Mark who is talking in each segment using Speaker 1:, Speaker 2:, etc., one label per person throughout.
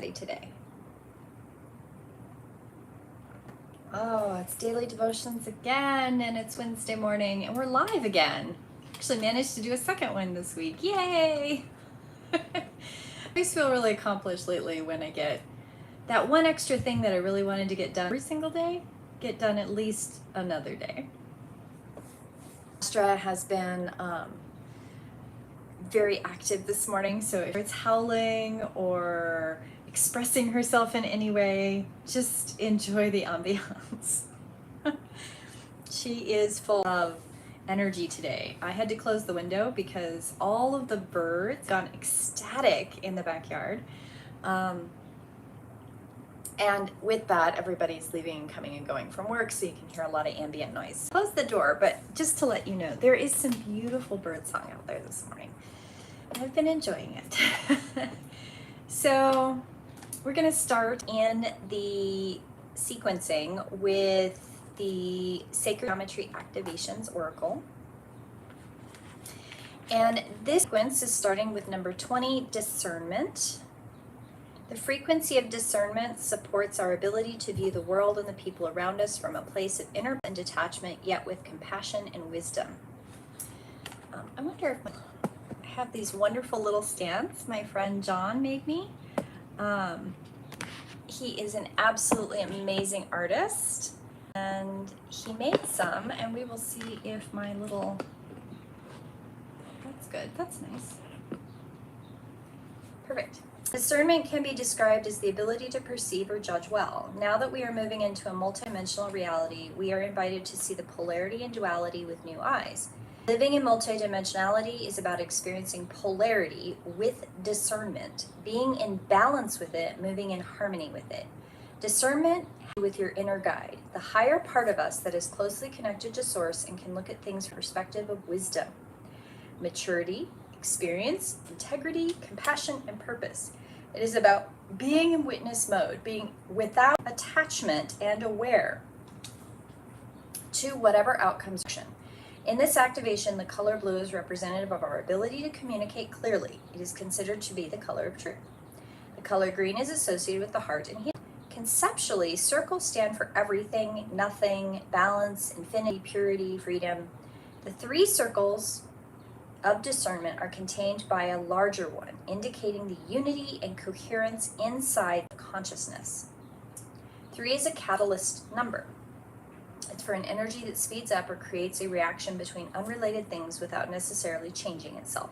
Speaker 1: everybody today? Oh, it's Daily Devotions again, and it's Wednesday morning, and we're live again. Actually managed to do a second one this week. Yay! I always feel really accomplished lately when I get that one extra thing that I really wanted to get done every single day, get done at least another day. Astra has been very active this morning, so if it's howling or expressing herself in any way, just enjoy the ambiance. She is full of energy today. I had to close the window because all of the birds got ecstatic in the backyard. And with that, everybody's leaving, coming and going from work, so you can hear a lot of ambient noise. Close the door, but just to let you know, there is some beautiful bird song out there this morning. I've been enjoying it. So we're going to start in the sequencing with the Sacred Geometry Activations Oracle. And this sequence is starting with number 20, Discernment. The frequency of discernment supports our ability to view the world and the people around us from a place of inner and detachment, yet with compassion and wisdom. I wonder if I have these wonderful little stands my friend John made me. He is an absolutely amazing artist, and he made some, and we will see if my little, that's good, that's nice. Perfect. Discernment can be described as the ability to perceive or judge well. Now that we are moving into a multidimensional reality, we are invited to see the polarity and duality with new eyes. Living in multidimensionality is about experiencing polarity with discernment, being in balance with it, moving in harmony with it. Discernment with your inner guide, the higher part of us that is closely connected to source and can look at things from the perspective of wisdom, maturity, experience, integrity, compassion, and purpose. It is about being in witness mode, being without attachment and aware to whatever outcomes action. In this activation, the color blue is representative of our ability to communicate clearly. It is considered to be the color of truth. The color green is associated with the heart and healing. Conceptually, circles stand for everything, nothing, balance, infinity, purity, freedom. The three circles of discernment are contained by a larger one, indicating the unity and coherence inside the consciousness. 3 is a catalyst number. It's for an energy that speeds up or creates a reaction between unrelated things without necessarily changing itself.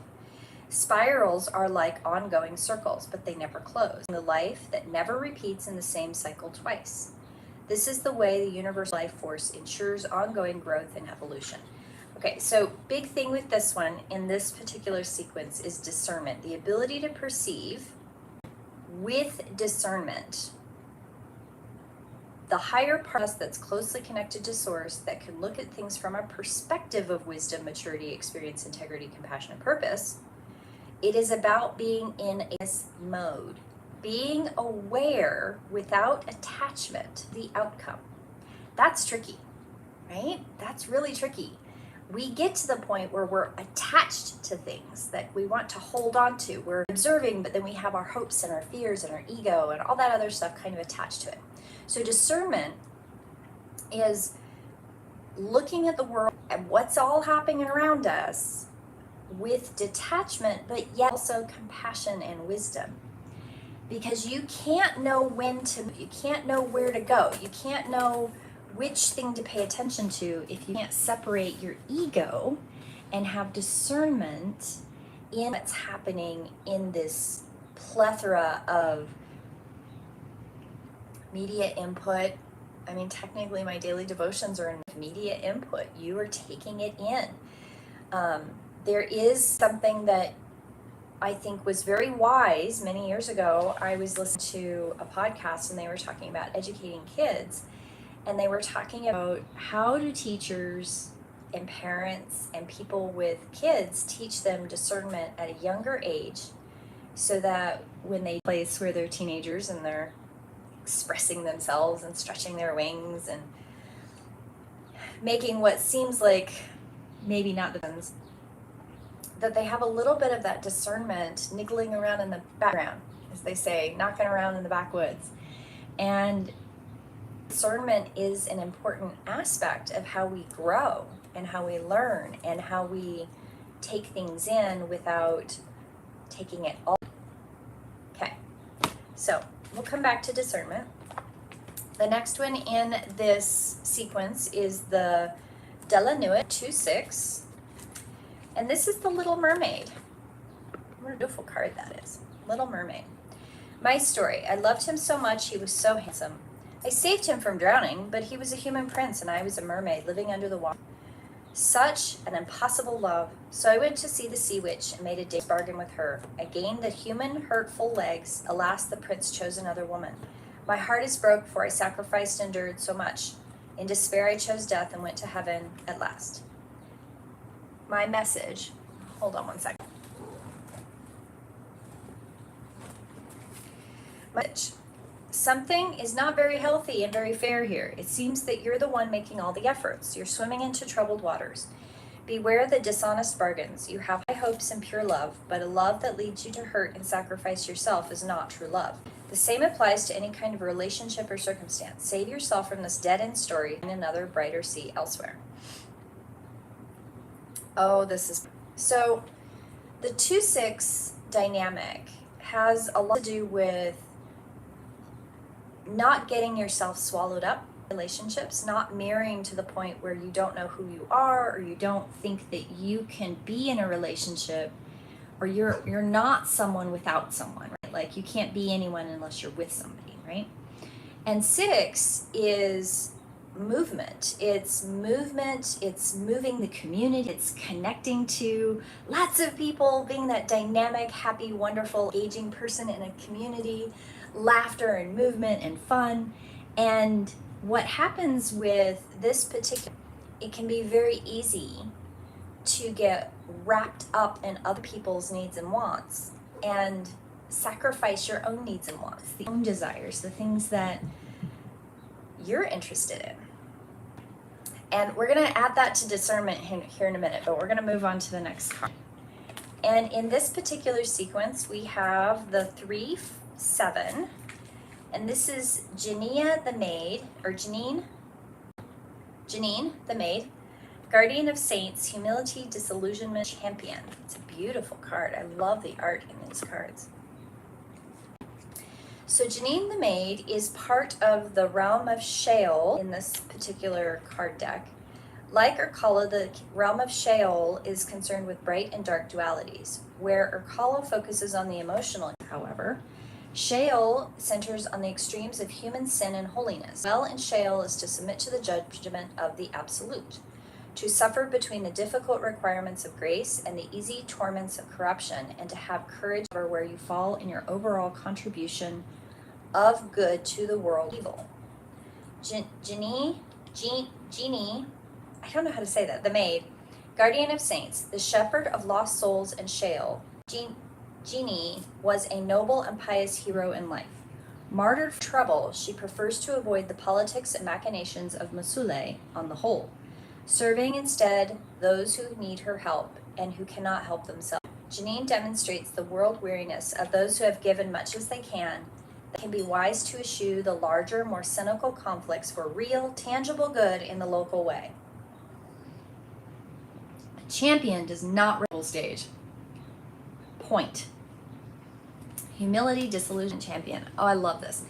Speaker 1: Spirals are like ongoing circles, but they never close. The life that never repeats in the same cycle twice. This is the way the universal life force ensures ongoing growth and evolution. Okay, so big thing with this one in this particular sequence is discernment, the ability to perceive with discernment. The higher part of us that's closely connected to source, that can look at things from a perspective of wisdom, maturity, experience, integrity, compassion, and purpose. It is about being in a mode, being aware without attachment to the outcome. That's tricky, right? That's really tricky. We get to the point where we're attached to things that we want to hold on to. We're observing, but then we have our hopes and our fears and our ego and all that other stuff kind of attached to it. So discernment is looking at the world and what's all happening around us with detachment, but yet also compassion and wisdom. Because you can't know when to, you can't know where to go. You can't know which thing to pay attention to if you can't separate your ego and have discernment in what's happening in this plethora of media input. I mean, technically my daily devotions are in media input. You are taking it in. There is something that I think was very wise many years ago. I was listening to a podcast and they were talking about educating kids. And they were talking about how do teachers and parents and people with kids teach them discernment at a younger age so that when they place where they're teenagers and they're expressing themselves and stretching their wings and making what seems like maybe not the ones, that they have a little bit of that discernment niggling around in the background. as they say, knocking around in the backwoods. And discernment is an important aspect of how we grow and how we learn and how we take things in without taking it all. Okay, so we'll come back to discernment. The next one in this sequence is the Della Nuit 2-6. And this is the Little Mermaid. What a beautiful card that is. Little Mermaid. My story. I loved him so much. He was so handsome. I saved him from drowning, but he was a human prince and I was a mermaid living under the water. Such an impossible love. So I went to see the sea witch and made a day's bargain with her. I gained the human hurtful legs. Alas, the prince chose another woman. My heart is broke, for I sacrificed and endured so much. In despair, I chose death and went to heaven at last. My message. Hold on one second. Something is not very healthy and very fair here. It seems that you're the one making all the efforts. You're swimming into troubled waters. Beware the dishonest bargains. You have high hopes and pure love, but a love that leads you to hurt and sacrifice yourself is not true love. The same applies to any kind of relationship or circumstance. Save yourself from this dead-end story and another brighter sea elsewhere. Oh, this is... So, the 2-6 dynamic has a lot to do with not getting yourself swallowed up in relationships, not mirroring to the point where you don't know who you are, or you don't think that you can be in a relationship, or you're not someone without someone, right? Like you can't be anyone unless you're with somebody, right? And 6 is movement. It's movement, it's moving the community, it's connecting to lots of people, being that dynamic, happy, wonderful, engaging person in a community, laughter and movement and fun. And what happens with this particular, it can be very easy to get wrapped up in other people's needs and wants and sacrifice your own needs and wants, the own desires, the things that you're interested in. And we're going to add that to discernment here in a minute, but we're going to move on to the next card. And in this particular sequence, we have the 3-7, and this is Janine the Maid, Janine the Maid, Guardian of Saints, Humility, Disillusionment, Champion. It's a beautiful card. I love the art in these cards. So Janine the Maid is part of the realm of Sheol in this particular card deck. Like Urkala, the realm of Sheol is concerned with bright and dark dualities. Where Urkala focuses on the emotional, however, Sheol centers on the extremes of human sin and holiness. Well in Sheol is to submit to the judgment of the absolute, to suffer between the difficult requirements of grace and the easy torments of corruption, and to have courage over where you fall in your overall contribution of good to the world evil. Genie, I don't know how to say that, the Maid, Guardian of Saints, the shepherd of lost souls and Sheol. Genie was a noble and pious hero in life. Martyred for trouble, she prefers to avoid the politics and machinations of Musule on the whole, serving instead those who need her help and who cannot help themselves. Janine demonstrates the world weariness of those who have given much as they can. It can be wise to eschew the larger, more cynical conflicts for real, tangible good in the local way. A champion does not rebel stage. Point. Humility, disillusion, champion. Oh, I love this.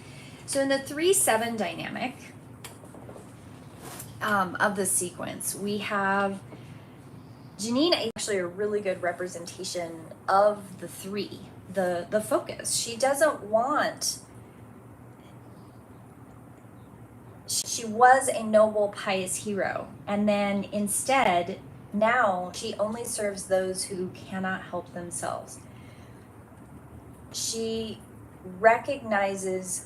Speaker 1: So in the 3-7 dynamic of the sequence, we have Janine, actually a really good representation of the 3, the focus. She doesn't want, she was a noble, pious hero, and then instead, now she only serves those who cannot help themselves. She recognizes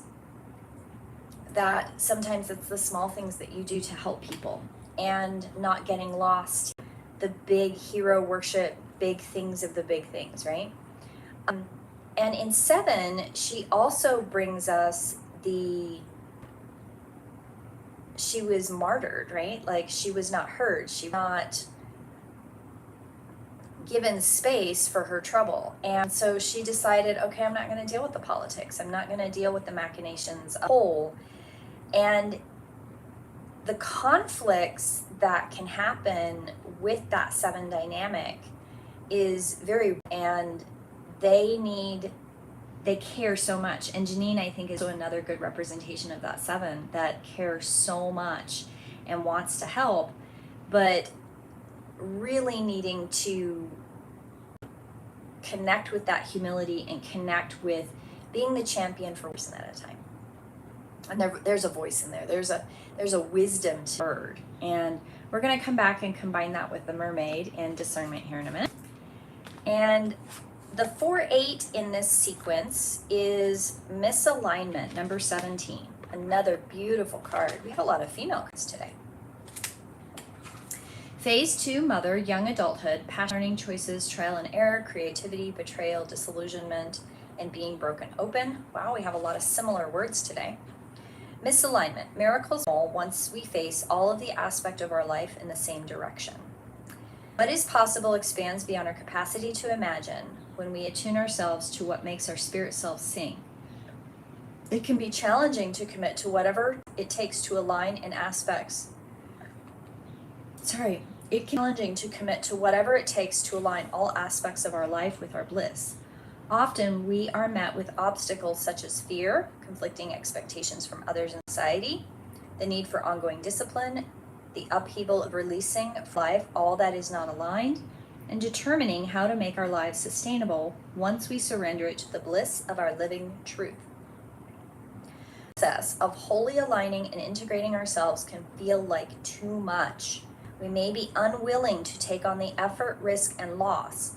Speaker 1: that sometimes it's the small things that you do to help people and not getting lost the big hero worship, big things of the big things, right? And in 7, she also brings us she was martyred, right? Like she was not heard. She was not given space for her trouble. And so she decided, okay, I'm not going to deal with the politics. I'm not going to deal with the machinations of the whole. And the conflicts that can happen with that 7 dynamic is very, and they care so much. And Janine, I think, is another good representation of that 7 that cares so much and wants to help, but really needing to connect with that humility and connect with being the champion for one person at a time. And there's a voice in there. There's a wisdom to the bird. And we're going to come back and combine that with the mermaid and discernment here in a minute. And the 4-8 in this sequence is misalignment, number 17. Another beautiful card. We have a lot of female cards today. Phase 2, mother, young adulthood, passion, learning, choices, trial and error, creativity, betrayal, disillusionment, and being broken open. Wow, we have a lot of similar words today. Misalignment, miracles once we face all of the aspect of our life in the same direction. What is possible expands beyond our capacity to imagine when we attune ourselves to what makes our spirit self sing. It can be challenging to commit to whatever it takes to align in aspects. It can be challenging to commit to whatever it takes to align all aspects of our life with our bliss. Often we are met with obstacles such as fear, conflicting expectations from others in society, the need for ongoing discipline, the upheaval of releasing life all that is not aligned, and determining how to make our lives sustainable once we surrender it to the bliss of our living truth. The process of wholly aligning and integrating ourselves can feel like too much. We may be unwilling to take on the effort, risk, and loss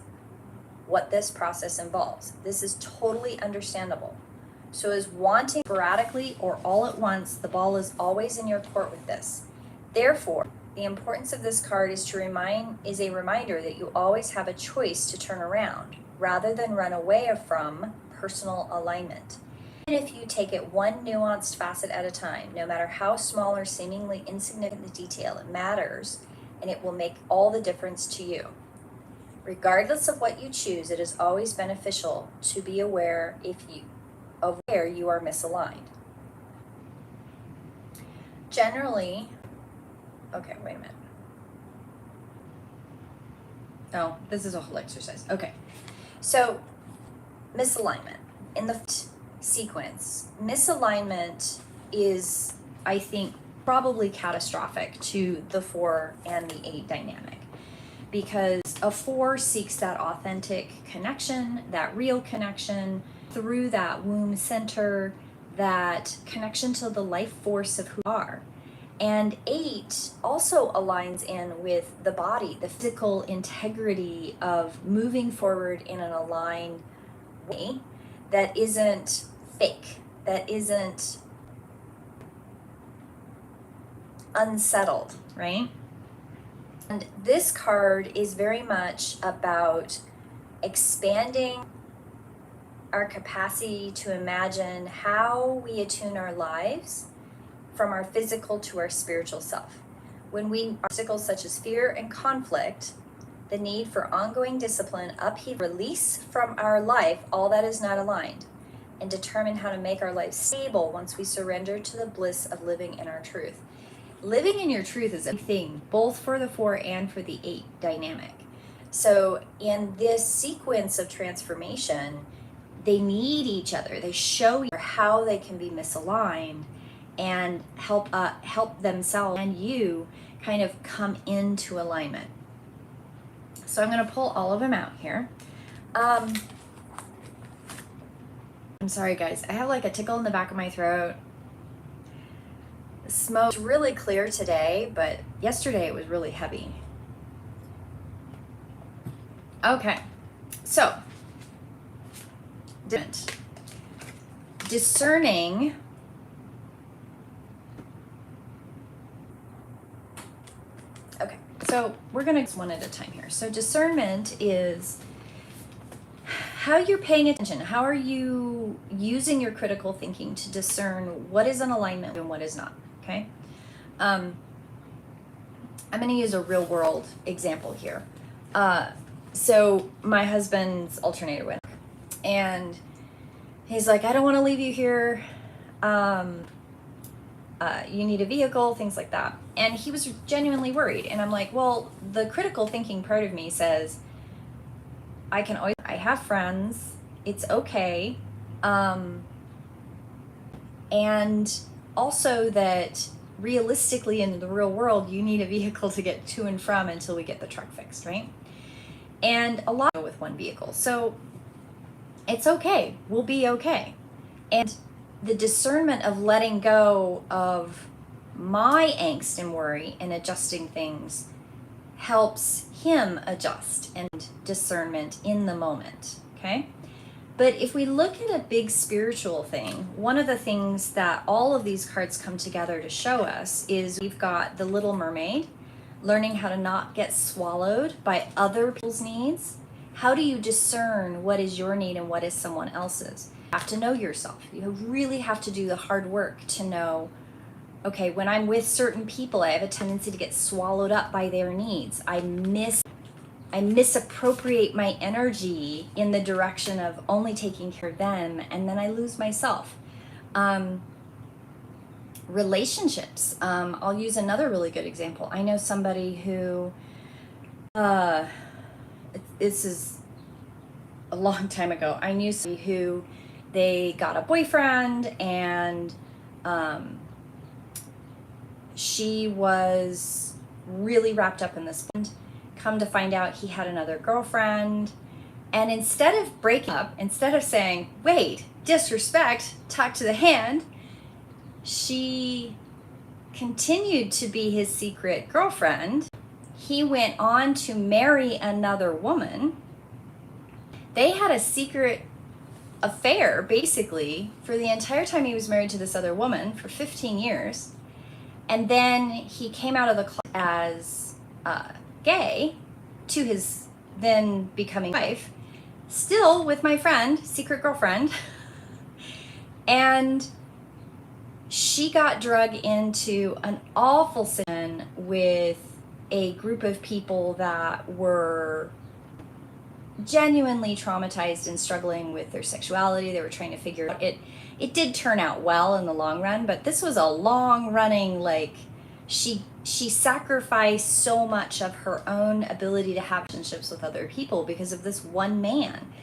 Speaker 1: what this process involves. This is totally understandable. So as wanting sporadically or all at once, the ball is always in your court with this. Therefore, the importance of this card is a reminder that you always have a choice to turn around rather than run away from personal alignment. Even if you take it one nuanced facet at a time, no matter how small or seemingly insignificant the detail, it matters and it will make all the difference to you. Regardless of what you choose, it is always beneficial to be aware of where you are misaligned. Generally, okay, wait a minute. Oh, this is a whole exercise. Okay, so misalignment. In the sequence, misalignment is, I think, probably catastrophic to the 4 and the 8 dynamic, because a 4 seeks that authentic connection, that real connection through that womb center, that connection to the life force of who you are. And 8 also aligns in with the body, the physical integrity of moving forward in an aligned way that isn't fake, that isn't unsettled, right? And this card is very much about expanding our capacity to imagine how we attune our lives from our physical to our spiritual self. When we obstacles such as fear and conflict, the need for ongoing discipline, upheaval, release from our life all that is not aligned, and determine how to make our life stable once we surrender to the bliss of living in our truth. Living in your truth is a thing, both for the 4 and for the 8 dynamic. So in this sequence of transformation, they need each other. They show you how they can be misaligned and help themselves and you kind of come into alignment. So I'm going to pull all of them out here. I'm sorry, guys. I have like a tickle in the back of my throat. The smoke's really clear today, but yesterday it was really heavy. Okay, so discerning. Okay, so we're going to one at a time here. So discernment is how you're paying attention. How are you using your critical thinking to discern what is in alignment and what is not? Okay. I'm going to use a real world example here. So my husband's alternator went, and he's like, I don't want to leave you here. You need a vehicle, things like that. And he was genuinely worried. And I'm like, well, the critical thinking part of me says, I have friends, it's okay. And also that realistically in the real world, you need a vehicle to get to and from until we get the truck fixed, right? And a lot with one vehicle. So it's okay. We'll be okay. And the discernment of letting go of my angst and worry and adjusting things helps him adjust and discernment in the moment, okay? But if we look at a big spiritual thing, one of the things that all of these cards come together to show us is we've got the Little Mermaid, learning how to not get swallowed by other people's needs. How do you discern what is your need and what is someone else's? You have to know yourself. You really have to do the hard work to know, okay, when I'm with certain people, I have a tendency to get swallowed up by their needs. I misappropriate my energy in the direction of only taking care of them, and then I lose myself. Relationships. I'll use another really good example. I know somebody who, this is a long time ago. I knew somebody who they got a boyfriend, and she was really wrapped up in this. Come to find out he had another girlfriend. And instead of breaking up, instead of saying, wait, disrespect, talk to the hand, she continued to be his secret girlfriend. He went on to marry another woman. They had a secret affair, basically, for the entire time he was married to this other woman for 15 years. And then he came out of the closet as gay to his then becoming wife, still with my friend, secret girlfriend. And she got drug into an awful sin with a group of people that were genuinely traumatized and struggling with their sexuality. They were trying to figure out it. It did turn out well in the long run, but this was a long running, like, she sacrificed so much of her own ability to have relationships with other people because of this one man.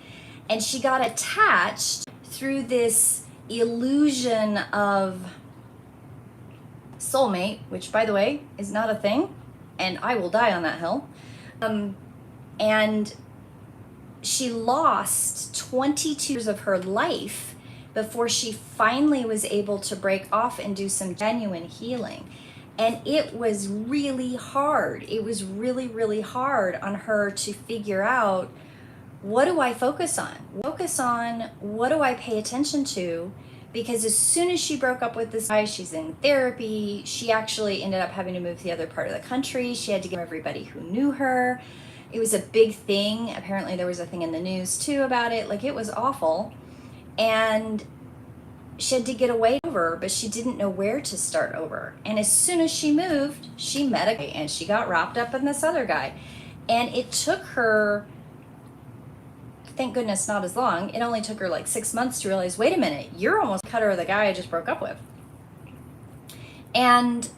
Speaker 1: And she got attached through this illusion of soulmate, which, by the way, is not a thing, and I will die on that hill. And she lost 22 years of her life before she finally was able to break off and do some genuine healing. And it was really hard. It was really, really hard on her to figure out, what do I focus on? What do I pay attention to? Because as soon as she broke up with this guy, she's in therapy. She actually ended up having to move to the other part of the country. She had to give everybody who knew her. It was a big thing. Apparently there was a thing in the news too about it. Like, it was awful. And she had to get away over, but she didn't know where to start over. And as soon as she moved, she met a guy and she got wrapped up in this other guy. And it took her, thank goodness, not as long. It only took her like 6 months to realize, wait a minute, you're almost the cutter of the guy I just broke up with. And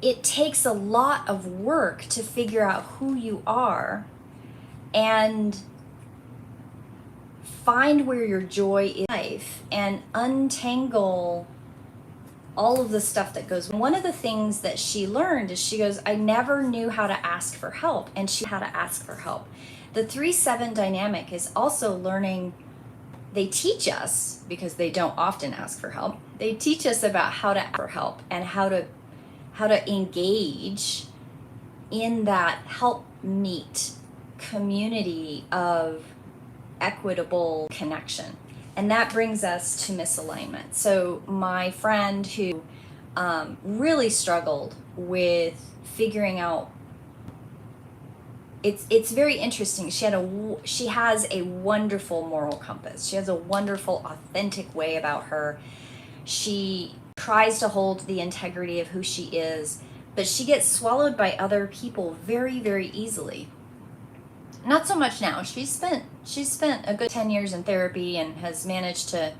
Speaker 1: it takes a lot of work to figure out who you are and find where your joy is in life and untangle all of the stuff that goes. One of the things that she learned is, she goes, I never knew how to ask for help, and she had to ask for help. The 3-7 dynamic is also learning. They teach us, because they don't often ask for help, they teach us about how to ask for help and how to engage in that help meet community of equitable connection. And that brings us to misalignment. So my friend who really struggled with figuring out, it's very interesting. She has a wonderful moral compass. She has a wonderful, authentic way about her. She tries to hold the integrity of who she is, but she gets swallowed by other people very, very easily. Not so much now. She's spent a good 10 years in therapy and has managed to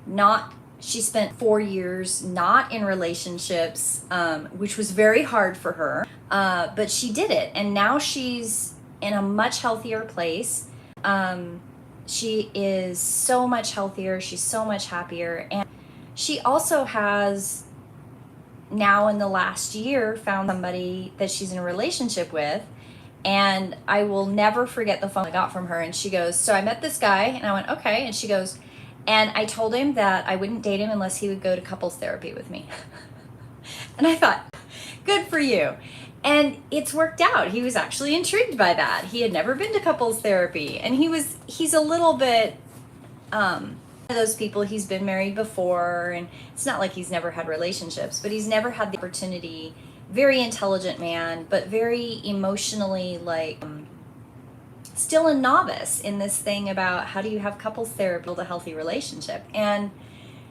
Speaker 1: not, she spent 4 years not in relationships, which was very hard for her, but she did it, and now she's in a much healthier place. She is so much healthier, she's so much happier, and she also has now in the last year found somebody that she's in a relationship with. And I will never forget the phone I got from her. And she goes, so I met this guy. And I went, okay. And she goes, and I told him that I wouldn't date him unless he would go to couples therapy with me. And I thought, good for you. And it's worked out. He was actually intrigued by that. He had never been to couples therapy. And he's a little bit, one of those people, he's been married before. And it's not like he's never had relationships, but he's never had the opportunity. Very intelligent man, but very emotionally still a novice in this thing about how do you have couples therapy, build a healthy relationship. And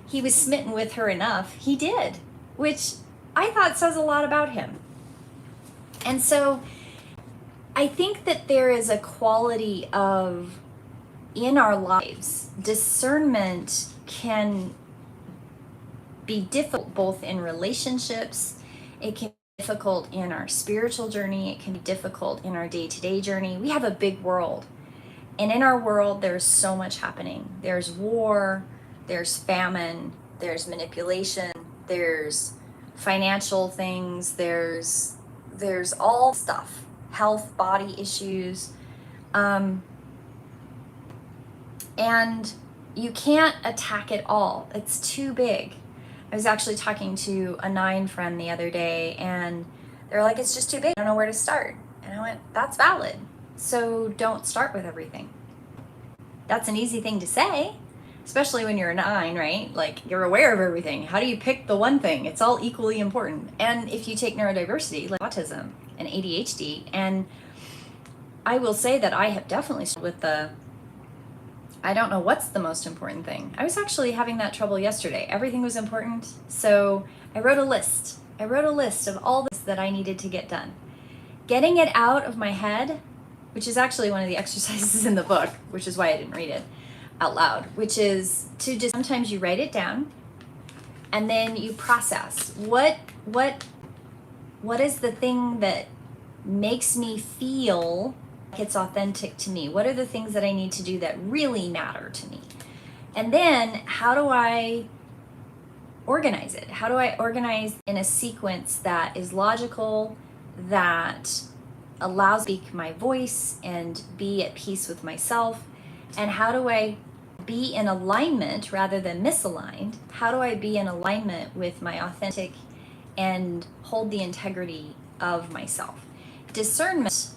Speaker 1: he was smitten with her enough. He did, which I thought says a lot about him. And so I think that there is a quality of, in our lives, discernment can be difficult both in relationships. It can difficult in our spiritual journey. It can be difficult in our day-to-day journey. We have a big world, and in our world there's so much happening. There's war, there's famine, there's manipulation, there's financial things, there's all stuff, health, body issues, and you can't attack it all. It's too big. I was actually talking to a 9 friend the other day, and they're like, it's just too big. I don't know where to start. And I went, that's valid. So don't start with everything. That's an easy thing to say, especially when you're a 9, right? Like, you're aware of everything. How do you pick the one thing? It's all equally important. And if you take neurodiversity, like autism and ADHD, and I will say that I have definitely struggled with I don't know what's the most important thing. I was actually having that trouble yesterday. Everything was important. So I wrote a list. I wrote a list of all this that I needed to get done. Getting it out of my head, which is actually one of the exercises in the book, which is why I didn't read it out loud, which is to just, sometimes you write it down and then you process. What is the thing that makes me feel it's authentic to me? What are the things that I need to do that really matter to me? And then how do I organize it? How do I organize in a sequence that is logical, that allows me to speak my voice and be at peace with myself? And how do I be in alignment rather than misaligned? How do I be in alignment with my authentic and hold the integrity of myself? Discernment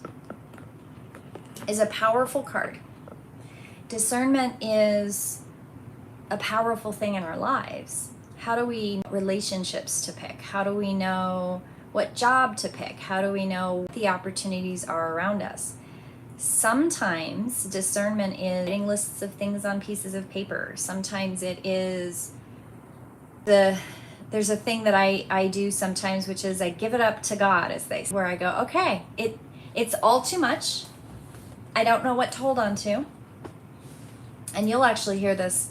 Speaker 1: is a powerful card. Discernment is a powerful thing in our lives. How do we know relationships to pick? How do we know what job to pick? How do we know what the opportunities are around us? Sometimes discernment is writing lists of things on pieces of paper. Sometimes it is there's a thing that I do sometimes, which is I give it up to God, as they say, where I go, okay, it's all too much. I don't know what to hold on to. And you'll actually hear this.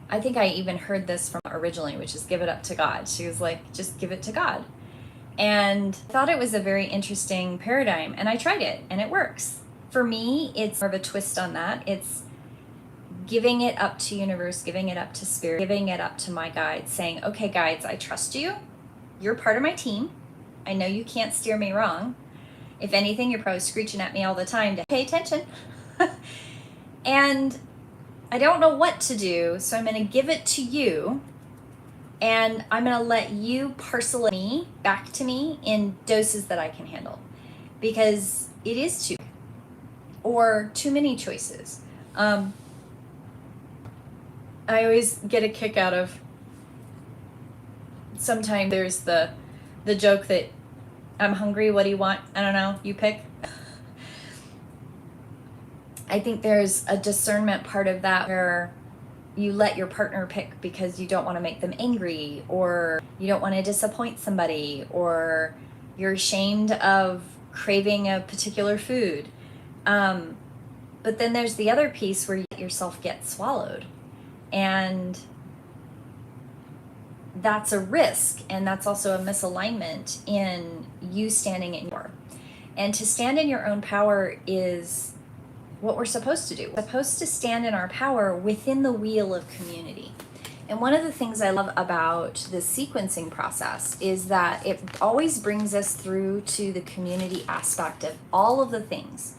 Speaker 1: I think I even heard this from originally, which is give it up to God. She was like, just give it to God. And I thought it was a very interesting paradigm. And I tried it and it works. For me, it's more of a twist on that. It's giving it up to universe, giving it up to spirit, giving it up to my guides, saying, okay, guides, I trust you. You're part of my team. I know you can't steer me wrong. If anything, you're probably screeching at me all the time to pay attention. And I don't know what to do, so I'm going to give it to you, and I'm going to let you parcel me back to me in doses that I can handle, because it is too, or too many choices. I always get a kick out of, sometimes there's the joke that I'm hungry, what do you want? I don't know, you pick. I think there's a discernment part of that where you let your partner pick because you don't want to make them angry, or you don't want to disappoint somebody, or you're ashamed of craving a particular food. But then there's the other piece where you let yourself get swallowed. And that's a risk, and that's also a misalignment in you standing in your. And to stand in your own power is what we're supposed to do. We're supposed to stand in our power within the wheel of community. And one of the things I love about the sequencing process is that it always brings us through to the community aspect of all of the things.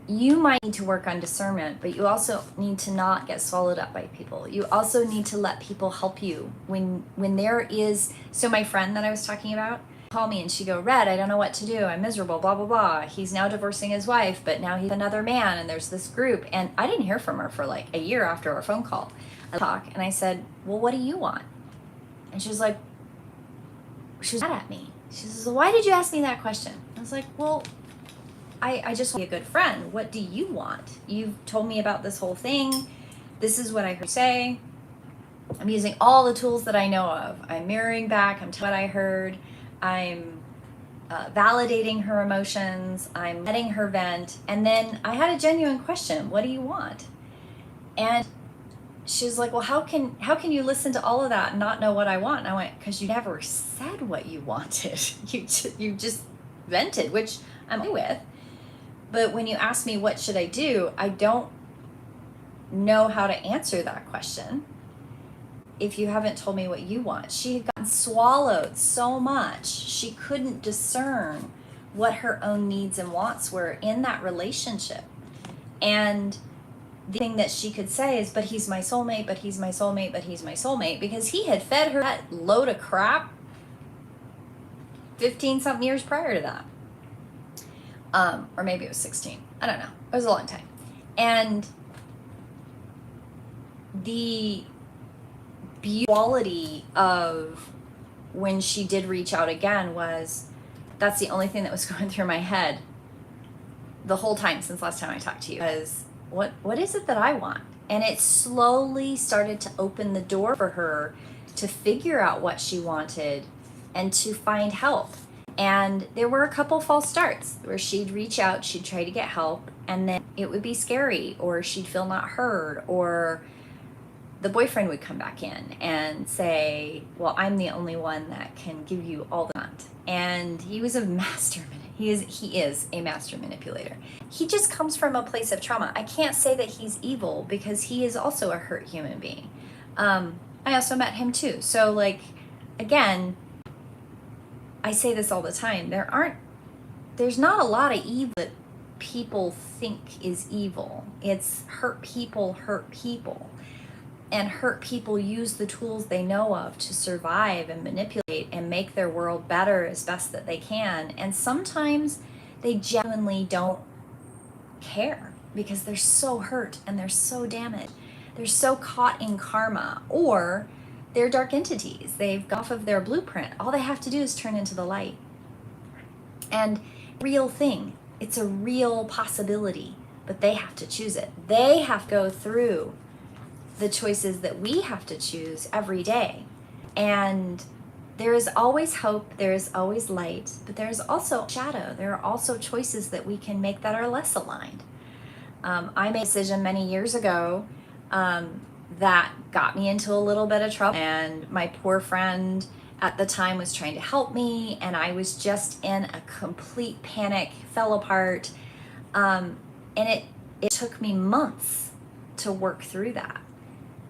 Speaker 1: You might need to work on discernment, but you also need to not get swallowed up by people. You also need to let people help you when there is. So my friend that I was talking about call me and she go, Red, I don't know what to do. I'm miserable, blah, blah, blah. He's now divorcing his wife, but now he's another man and there's this group. And I didn't hear from her for like a year after our phone call. I talk and I said, well, what do you want? And she was like, she was mad at me. She says, well, why did you ask me that question? I was like, well, I just want to be a good friend. What do you want? You've told me about this whole thing. This is what I heard you say. I'm using all the tools that I know of. I'm mirroring back. I'm telling what I heard. I'm validating her emotions. I'm letting her vent. And then I had a genuine question. What do you want? And she was like, well, how can you listen to all of that and not know what I want? And I went, because you never said what you wanted. You just vented, which I'm okay with. But when you ask me what should I do, I don't know how to answer that question if you haven't told me what you want. She had gotten swallowed so much, she couldn't discern what her own needs and wants were in that relationship. And the thing that she could say is, but he's my soulmate, but he's my soulmate, but he's my soulmate, because he had fed her that load of crap 15-something years prior to that. Or maybe it was 16. I don't know. It was a long time. And the quality of when she did reach out again was, that's the only thing that was going through my head the whole time since last time I talked to you, was what is it that I want? And it slowly started to open the door for her to figure out what she wanted and to find help. And there were a couple false starts where she'd reach out, she'd try to get help, and then it would be scary, or she'd feel not heard, or the boyfriend would come back in and say, well, I'm the only one that can give you all that. And he was a master. He is a master manipulator. He just comes from a place of trauma. I can't say that he's evil because he is also a hurt human being. I also met him too. So like, again, I say this all the time. There's not a lot of evil that people think is evil. It's hurt people. And hurt people use the tools they know of to survive and manipulate and make their world better as best that they can. And sometimes they genuinely don't care because they're so hurt and they're so damaged. They're so caught in karma, or they're dark entities. They've got off of their blueprint. All they have to do is turn into the light. And real thing, it's a real possibility, but they have to choose it. They have to go through the choices that we have to choose every day. And there is always hope, there is always light, but there is also shadow. There are also choices that we can make that are less aligned. I made a decision many years ago that got me into a little bit of trouble, and my poor friend at the time was trying to help me, and I was just in a complete panic, fell apart, and it took me months to work through that.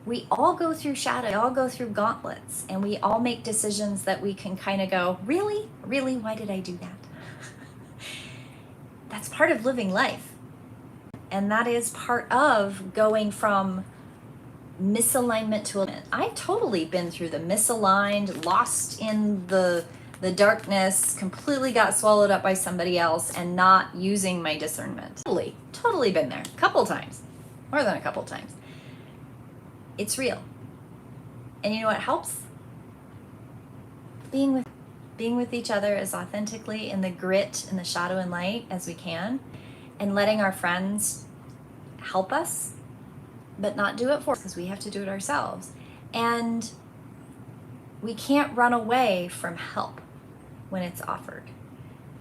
Speaker 1: We all go through shadow, we all go through gauntlets, and we all make decisions that we can kind of go, really? Really? Why did I do that? That's part of living life. And that is part of going from misalignment to alignment. I've totally been through the misaligned, lost in the darkness, completely got swallowed up by somebody else, and not using my discernment. Totally been there. A couple times. More than a couple times. It's real. And you know what helps? Being with each other as authentically in the grit and the shadow and light as we can, and letting our friends help us, but not do it for us, because we have to do it ourselves. And we can't run away from help when it's offered.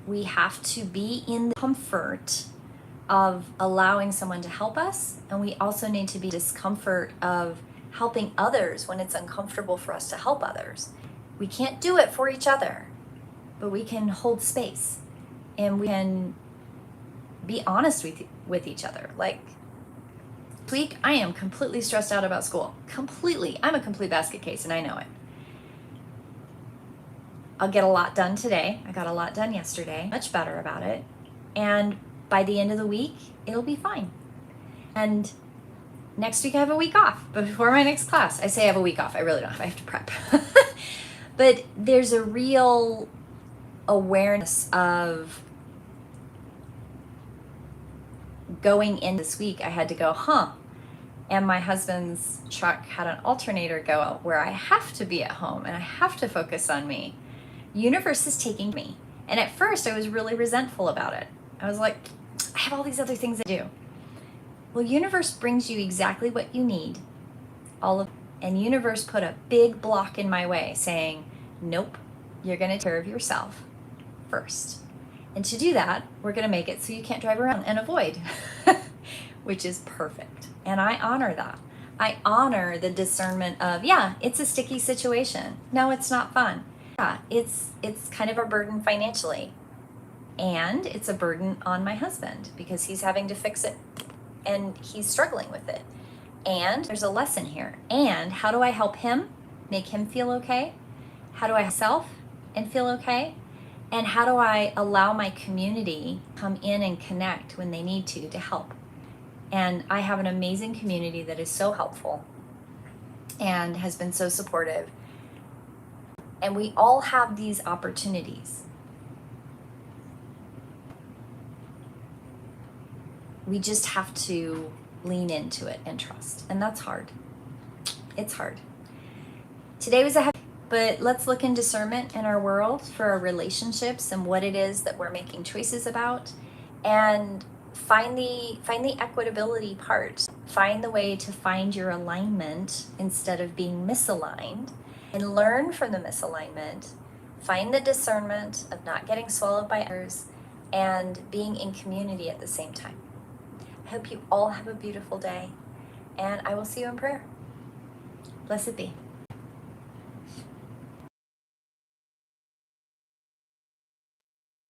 Speaker 1: We have to be in the comfort of allowing someone to help us, and we also need to be discomfort of helping others when it's uncomfortable for us to help others. We can't do it for each other, but we can hold space and we can be honest with each other. Like this week, I am completely stressed out about school. Completely. I'm a complete basket case and I know it. I'll get a lot done today. I got a lot done yesterday. Much better about it. And by the end of the week, it'll be fine. And next week I have a week off. But before my next class, I say I have a week off. I really don't. I have to prep. But there's a real awareness of going in this week. I had to go, and my husband's truck had an alternator go out where I have to be at home and I have to focus on me. Universe is taking me. And at first I was really resentful about it. I was like, I have all these other things to do. Well, universe brings you exactly what you need. And universe put a big block in my way saying, nope, you're going to take care of yourself first. And to do that, we're going to make it so you can't drive around and avoid, which is perfect. And I honor that. I honor the discernment of, yeah, it's a sticky situation. No, it's not fun. Yeah, it's kind of a burden financially. And it's a burden on my husband because he's having to fix it and he's struggling with it. And there's a lesson here. And how do I help him make him feel okay? How do I help myself and feel okay? And how do I allow my community come in and connect when they need to help? And I have an amazing community that is so helpful and has been so supportive. And we all have these opportunities. We just have to lean into it and trust. And that's hard. It's hard. Today was a happy, but let's look in discernment in our world for our relationships and what it is that we're making choices about, and find the equitability part. Find the way to find your alignment instead of being misaligned, and learn from the misalignment. Find the discernment of not getting swallowed by others and being in community at the same time. I hope you all have a beautiful day, and I will see you in prayer. Blessed be.